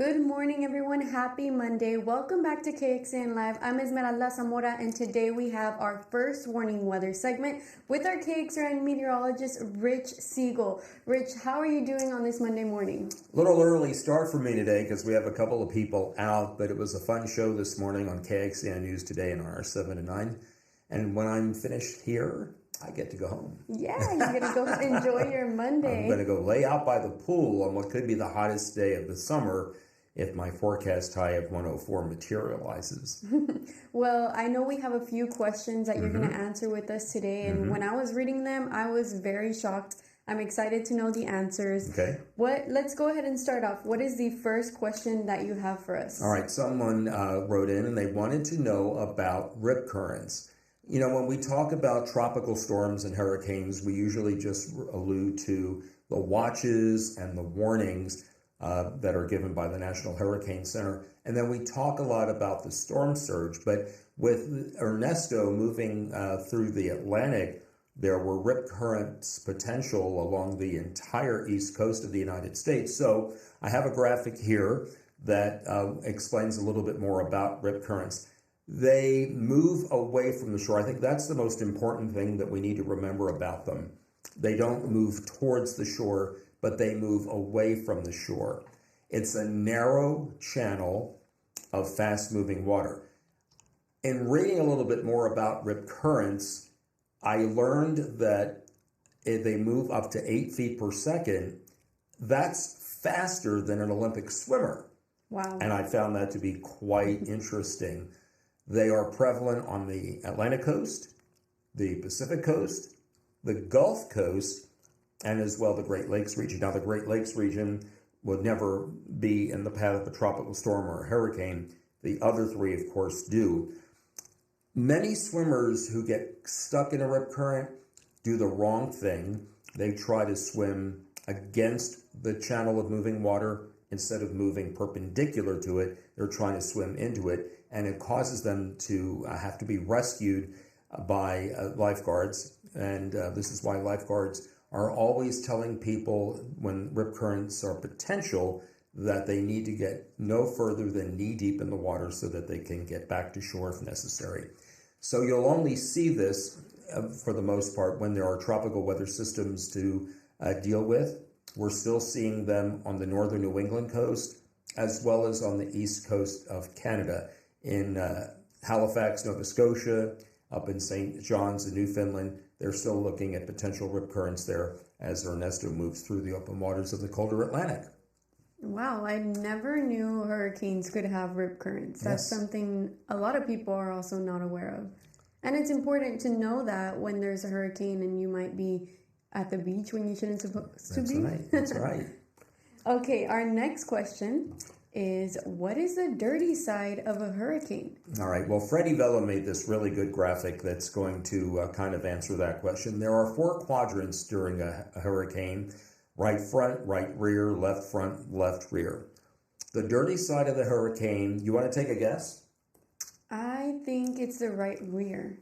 Good morning, everyone. Happy Monday. Welcome back to KXAN Live. I'm Esmeralda Zamora, and today we have our first warning weather segment with our KXAN Meteorologist Rich Segal. Rich, how are you doing on this Monday morning? A little early start for me today because we have a couple of people out, but it was a fun show this morning on KXAN News Today in our 7 to 9. And when I'm finished here, I get to go home. Yeah, you're going to go enjoy your Monday. I'm going to go lay out by the pool on what could be the hottest day of the summer if my forecast high of 104 materializes. Well, I know we have a few questions that you're going to answer with us today. And when I was reading them, I was very shocked. I'm excited to know the answers. Okay. Let's go ahead and start off. What is the first question that you have for us? All right. Someone wrote in and they wanted to know about rip currents. You know, when we talk about tropical storms and hurricanes, we usually just allude to the watches and the warnings that are given by the National Hurricane Center. And then we talk a lot about the storm surge. But with Ernesto moving through the Atlantic, there were rip currents potential along the entire east coast of the United States. So I have a graphic here that explains a little bit more about rip currents. They move away from the shore. I think that's the most important thing that we need to remember about them. They don't move towards the shore, but they move away from the shore. It's a narrow channel of fast-moving water. In reading a little bit more about rip currents, I learned that if they move up to 8 feet per second, that's faster than an Olympic swimmer. Wow. And I found that to be quite interesting. They are prevalent on the Atlantic coast, the Pacific coast, the Gulf Coast, and as well the Great Lakes region. Now, the Great Lakes region would never be in the path of a tropical storm or a hurricane. The other three, of course, do. Many swimmers who get stuck in a rip current do the wrong thing. They try to swim against the channel of moving water instead of moving perpendicular to it. They're trying to swim into it, and it causes them to have to be rescued by lifeguards. And this is why lifeguards are always telling people when rip currents are potential that they need to get no further than knee deep in the water so that they can get back to shore if necessary. So you'll only see this for the most part when there are tropical weather systems to deal with. We're still seeing them on the northern New England coast as well as on the east coast of Canada. In Halifax, Nova Scotia, up in St. John's in Newfoundland, they're still looking at potential rip currents there as Ernesto moves through the open waters of the colder Atlantic. Wow, I never knew hurricanes could have rip currents. That's something a lot of people are also not aware of. And it's important to know that when there's a hurricane and you might be at the beach when you shouldn't supposed to be. That's right. Okay, our next question is, what is the dirty side of a hurricane? All right. Well, Freddie Vela made this really good graphic that's going to kind of answer that question. There are 4 quadrants during a hurricane: right front, right rear, left front, left rear. The dirty side of the hurricane, you want to take a guess? I think it's the right rear.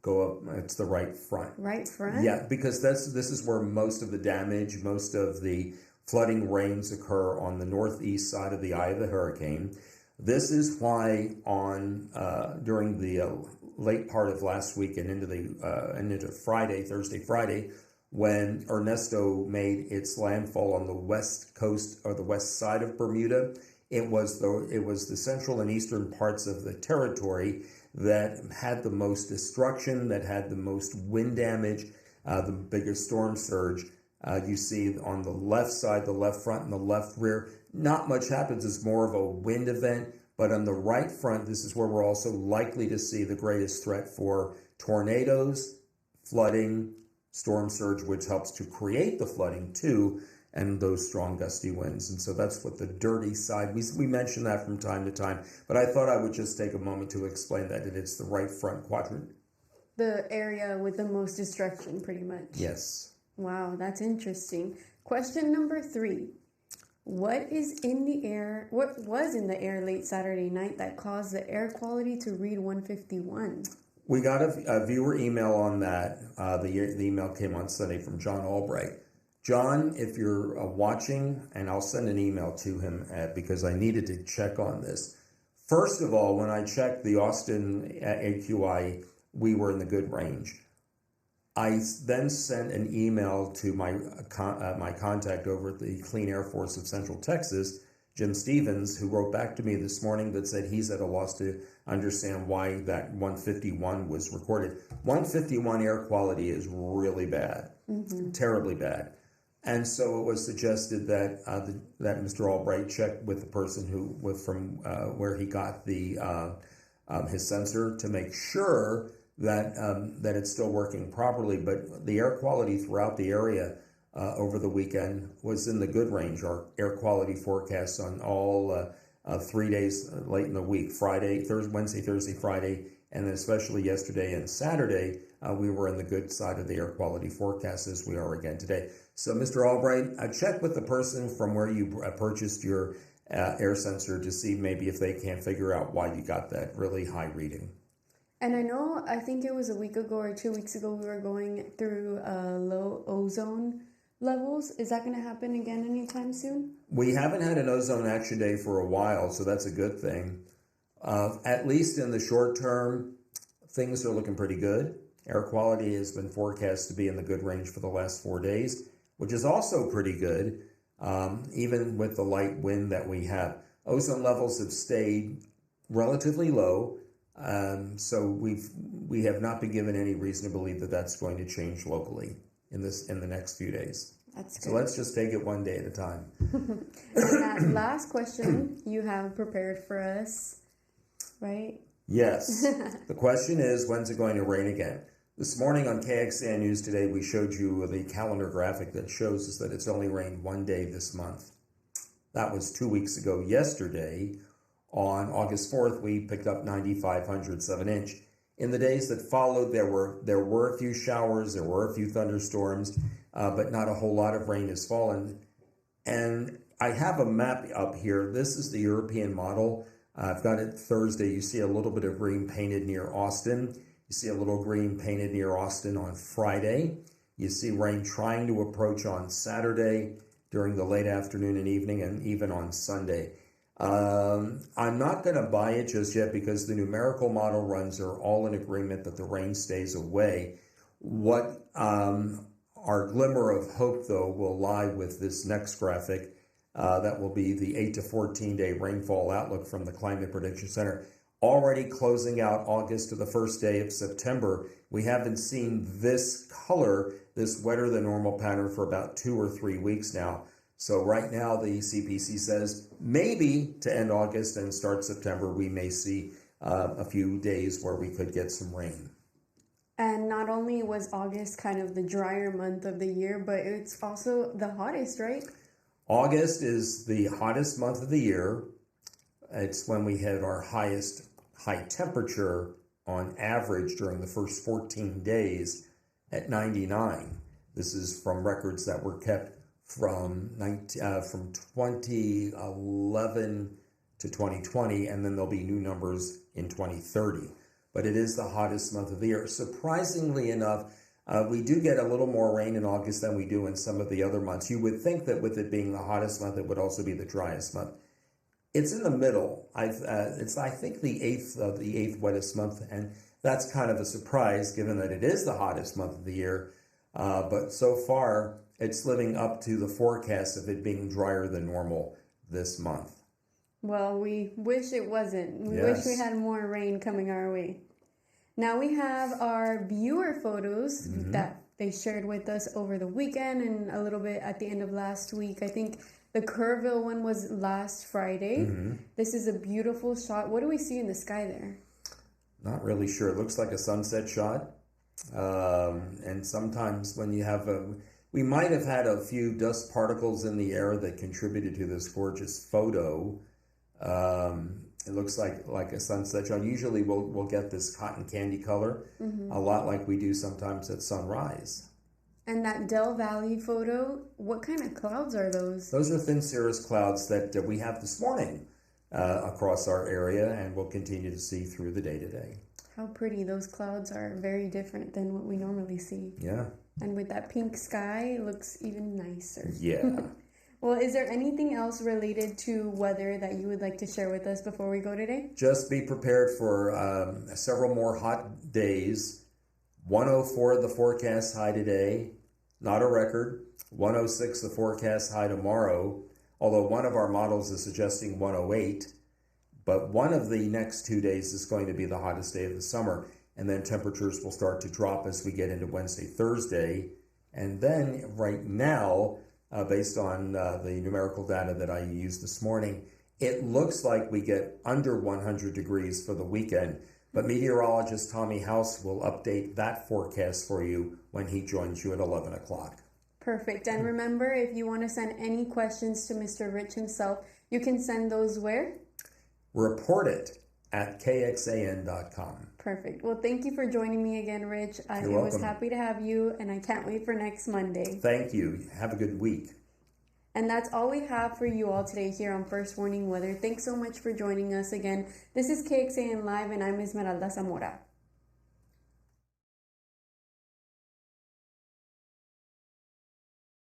Go up. It's the right front. Right front? Yeah, because this is where most of the damage, most of the flooding rains occur on the northeast side of the eye of the hurricane. This is why during the late part of last week and into Thursday, Friday, when Ernesto made its landfall on the west coast or the west side of Bermuda, it was the central and eastern parts of the territory that had the most destruction, that had the most wind damage, the biggest storm surge. You see on the left side, the left front, and the left rear, not much happens. It's more of a wind event. But on the right front, this is where we're also likely to see the greatest threat for tornadoes, flooding, storm surge, which helps to create the flooding too, and those strong gusty winds. And so that's what the dirty side, we mention that from time to time. But I thought I would just take a moment to explain that it's the right front quadrant. The area with the most destruction, pretty much. Yes. Wow, that's interesting. Question number 3. What was in the air late Saturday night that caused the air quality to read 151? We got a viewer email on that. The email came on Sunday from John Albright. John, if you're watching, and I'll send an email to him because I needed to check on this. First of all, when I checked the Austin AQI, we were in the good range. I then sent an email to my contact over at the Clean Air Force of Central Texas, Jim Stevens, who wrote back to me this morning that said he's at a loss to understand why that 151 was recorded. 151 air quality is really bad, terribly bad. And so it was suggested that that Mr. Albright check with the person from where he got his sensor to make sure that it's still working properly. But the air quality throughout the area over the weekend was in the good range. Our air quality forecasts on all 3 days late in the week, Wednesday, Thursday, Friday, and then especially yesterday and Saturday, we were in the good side of the air quality forecast as we are again today. So, Mr. Albright, check with the person from where you purchased your air sensor to see maybe if they can't figure out why you got that really high reading. And I think it was a week ago or 2 weeks ago, we were going through low ozone levels. Is that going to happen again anytime soon? We haven't had an ozone action day for a while, so that's a good thing. At least in the short term, things are looking pretty good. Air quality has been forecast to be in the good range for the last 4 days, which is also pretty good, even with the light wind that we have. Ozone levels have stayed relatively low, so we have not been given any reason to believe that that's going to change locally in the next few days. That's good. So let's just take it one day at a time. And that last question you have prepared for us, right? Yes. The question is, when's it going to rain again? This morning on KXAN News Today, we showed you the calendar graphic that shows us that it's only rained one day this month. That was 2 weeks ago yesterday. On August 4th, we picked up 9,500ths of an inch. In the days that followed, there were a few showers, there were a few thunderstorms, but not a whole lot of rain has fallen. And I have a map up here. This is the European model. I've got it Thursday. You see a little bit of green painted near Austin. You see a little green painted near Austin on Friday. You see rain trying to approach on Saturday during the late afternoon and evening, and even on Sunday. I'm not going to buy it just yet because the numerical model runs are all in agreement that the rain stays away. What our glimmer of hope, though, will lie with this next graphic. That will be the 8 to 14 day rainfall outlook from the Climate Prediction Center. Already closing out August to the first day of September, we haven't seen this color, this wetter than normal pattern for about 2 or 3 weeks now. So right now the CPC says maybe to end August and start September, we may see a few days where we could get some rain. And not only was August kind of the drier month of the year, but it's also the hottest, right? August is the hottest month of the year. It's when we had our highest high temperature on average during the first 14 days at 99. This is from records that were kept from 2011 to 2020, and then there'll be new numbers in 2030. But it is the hottest month of the year. Surprisingly enough, we do get a little more rain in August than we do in some of the other months. You would think that with it being the hottest month, it would also be the driest month. It's in the middle. It's I think the eighth wettest month, and that's kind of a surprise given that it is the hottest month of the year. But so far, it's living up to the forecast of it being drier than normal this month. Well, we wish it wasn't. We Yes. wish we had more rain coming our way. Now we have our viewer photos that they shared with us over the weekend and a little bit at the end of last week. I think the Kerrville one was last Friday. This is a beautiful shot. What do we see in the sky there? Not really sure. It looks like a sunset shot. And sometimes when you have we might have had a few dust particles in the air that contributed to this gorgeous photo. It looks like a sunset shot. Usually we'll get this cotton candy color, a lot like we do sometimes at sunrise. And that Del Valley photo, what kind of clouds are those? Those are thin cirrus clouds that we have this morning across our area, and we'll continue to see through the day today. How pretty. Those clouds are very different than what we normally see. Yeah. And with that pink sky, it looks even nicer. Yeah. Well, is there anything else related to weather that you would like to share with us before we go today? Just be prepared for several more hot days. 104 the forecast high today, not a record. 106 the forecast high tomorrow, although one of our models is suggesting 108. But one of the next 2 days is going to be the hottest day of the summer. And then temperatures will start to drop as we get into Wednesday, Thursday. And then right now, based on the numerical data that I used this morning, it looks like we get under 100 degrees for the weekend. But meteorologist Tommy House will update that forecast for you when he joins you at 11 o'clock. Perfect. And remember, if you want to send any questions to Mr. Rich himself, you can send those where? Report it at KXAN.com. Perfect. Well, thank you for joining me again, Rich. I You're was welcome. happy to have you, and I can't wait for next Monday. Thank you. Have a good week. And that's all we have for you all today here on First Warning Weather. Thanks so much for joining us again. This is KXAN Live, and I'm Esmeralda Zamora.